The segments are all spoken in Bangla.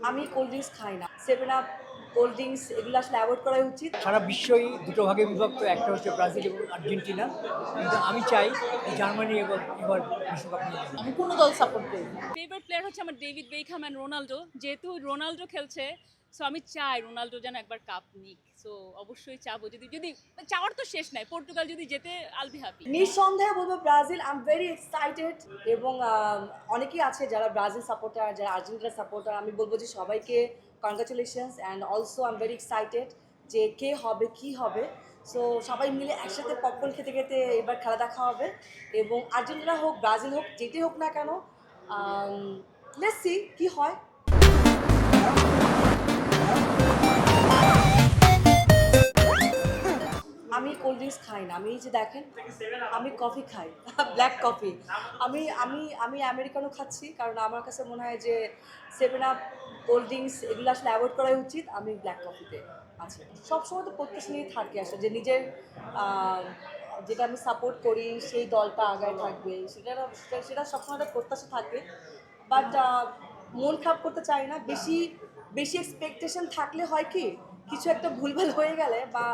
আমি কোল্ড ড্রিঙ্কস খাই না। 7 আপ, কোল্ড ড্রিঙ্কস এগুলো আসলে অ্যাভয়েড করাই উচিত। সারা বিশ্বই দুটো ভাগে বিভক্ত, একটা হচ্ছে ব্রাজিল এবং আর্জেন্টিনা, কিন্তু আমি চাই এই জার্মানি এবার এবার বিশ্বকাপ নিয়ে যাবে। আমি কোনো দল সাপোর্ট করি না। ফেভারিট প্লেয়ার হচ্ছে আমার ডেভিড বেকহাম অ্যান্ড রোনাল্ডো। যেহেতু রোনাল্ডো খেলছে, সো আমি চাই রোনাল্ডো যেন একবার কাপ নিক। সো অবশ্যই চাবো, যদি যদি চাওয়ার তো শেষ নাই, পর্তুগাল যদি যেতে আল বি হ্যাপি। নিঃসন্দেহে বলবো Brazil. I am very excited. এবং অনেকেই আছে যারা ব্রাজিল সাপোর্টার, যারা আর্জেন্টিনা সাপোর্টার। আমি বলবো যে সবাইকে congratulations, and also I am very excited যে কে হবে কি হবে। সো সবাই মিলে একসাথে পপকর্ন খেতে খেতে এবার খেলা দেখা হবে। এবং আর্জেন্টিনা হোক ব্রাজিল হোক যেটাই হোক না কেন, লেটস সি কি হয়। আমি কোল্ড ড্রিঙ্কস খাই না। আমি এই যে দেখেন, আমি কফি খাই, ব্ল্যাক কফি। আমি আমি আমি আমেরিকানো খাচ্ছি, কারণ আমার কাছে মনে হয় যে 7 আপ, কোল্ড ড্রিঙ্কস এগুলো আসলে অ্যাভয়েড করাই উচিত। আমি ব্ল্যাক কফিতে আছি। সবসময় তো প্রত্যাশা নিয়ে থাকি আসলে যে নিজের যেটা আমি সাপোর্ট করি সেই দলটা আগায় থাকবে, সেটা সবসময় একটা প্রত্যাশা থাকে। বাট মন খারাপ করতে চাই না। বেশি বেশি এক্সপেকটেশন থাকলে হয় কি, কিছু একটা ভুলভাল হয়ে গেলে বা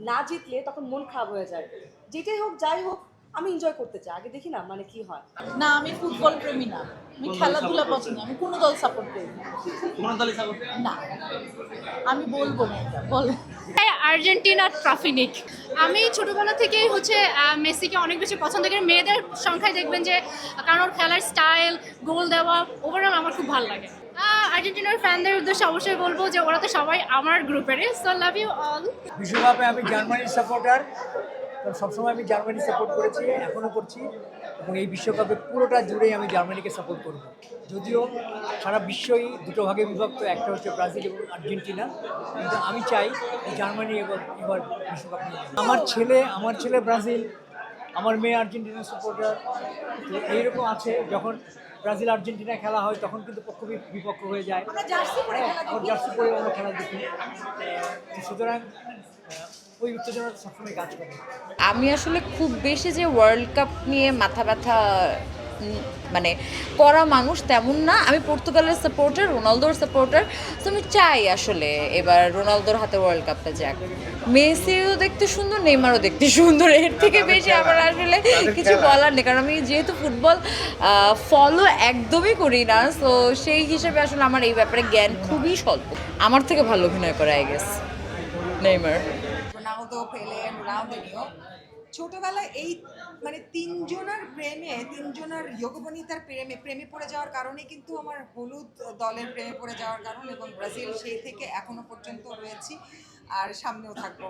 না জিতলে তখন মন খারাপ হয়ে যায়। যেটাই হোক যাই হোক, আমি এনজয় করতে চাই, আগে দেখি না মানে কি হয়। না, আমি ফুটবল প্রেমী না, আমি খেলাধুলা পছন্দ, আমি কোনো দল সাপোর্ট করি না। কোনো দলই সাপোর্ট না, আমি বলবো না এটা, বল। আর্জেন্টিনা ট্রফিনিক। আমি ছোটবেলা থেকেই মেসিকে অনেক বেশি পছন্দ করি। মেয়েদের সংখ্যায় দেখবেন যে, কারণ ওর খেলার স্টাইল, গোল দেওয়া, ওভারঅল আমার খুব ভালো লাগে। আর্জেন্টিনার ফ্যানদের উদ্দেশ্যে অবশ্যই বলবো যে ওরা তো সবাই আমার গ্রুপেরই। So love you all. বিশ্বকাপে আমি জার্মানির সাপোর্টার, কারণ সবসময় আমি জার্মানি সাপোর্ট করেছি, এখনও করছি, এবং এই বিশ্বকাপে পুরোটা জুড়েই আমি জার্মানিকে সাপোর্ট করব। যদিও সারা বিশ্বই দুটো ভাগে বিভক্ত, একটা হচ্ছে ব্রাজিল এবং আর্জেন্টিনা, কিন্তু আমি চাই এই জার্মানি এবার বিশ্বকাপ নিয়ে যাবে। আমার ছেলে ব্রাজিল, আমার মেয়ে আর্জেন্টিনা সাপোর্টার। তো এইরকম আছে, যখন ব্রাজিল আর্জেন্টিনা খেলা হয় তখন কিন্তু পক্ষ বিপক্ষ হয়ে যায়। আমার জার্সি পরে আমরা খেলা দেখি। তো সুতরাং ওই উত্তেজনা সবসময় কাজ করে। আমি আসলে খুব বেশি যে ওয়ার্ল্ড কাপ নিয়ে মাথা ব্যথা মানে করা মানুষ তেমন না। আমি পর্তুগালের সাপোর্টার, রোনালদোর সাপোর্টার। তো আমি চাই আসলে এবার রোনালদোর হাতে ওয়ার্ল্ড কাপটা যাক। মেসিও দেখতে সুন্দর, নেইমারও দেখতে সুন্দর, এর থেকে বেশি আমার আসলে কিছু বলার নেই, কারণ আমি যেহেতু ফুটবল ফলো একদমই করি না, সো সেই হিসেবে আসলে আমার এই ব্যাপারে জ্ঞান খুবই স্বল্প। আমার থেকে ভালো অভিনয় করে আই গেস নেইমার। রোনালদো, পেলে, রোনালদিনিও ছোটবেলায় এই মানে তিনজনের যোগবনিতার প্রেমে পড়ে যাওয়ার কারণে কিন্তু আমার হলুদ দলের প্রেমে পড়ে যাওয়ার কারণ, এবং ব্রাজিল সেই থেকে এখনো পর্যন্ত রয়েছি আর সামনেও থাকবো।